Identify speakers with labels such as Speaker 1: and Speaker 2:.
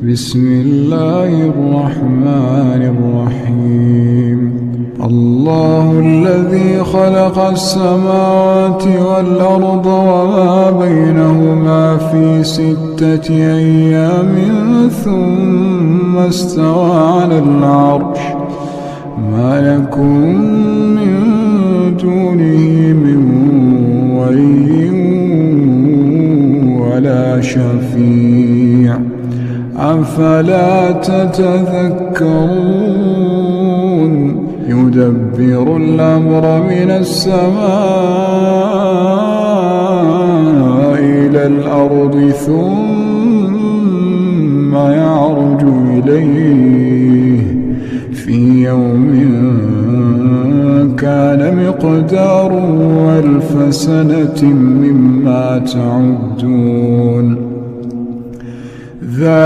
Speaker 1: بسم الله الرحمن الرحيم. الله الذي خلق السماوات والأرض وما بينهما في 6 أيام ثم استوى على العرش ما لكم من دونه من ولي ولا شفيع أفلا تتذكرون. يدبر الأمر من السماء إلى الأرض ثم يعرج إليه في يوم كان مقداره 1000 سنة مما تعدون.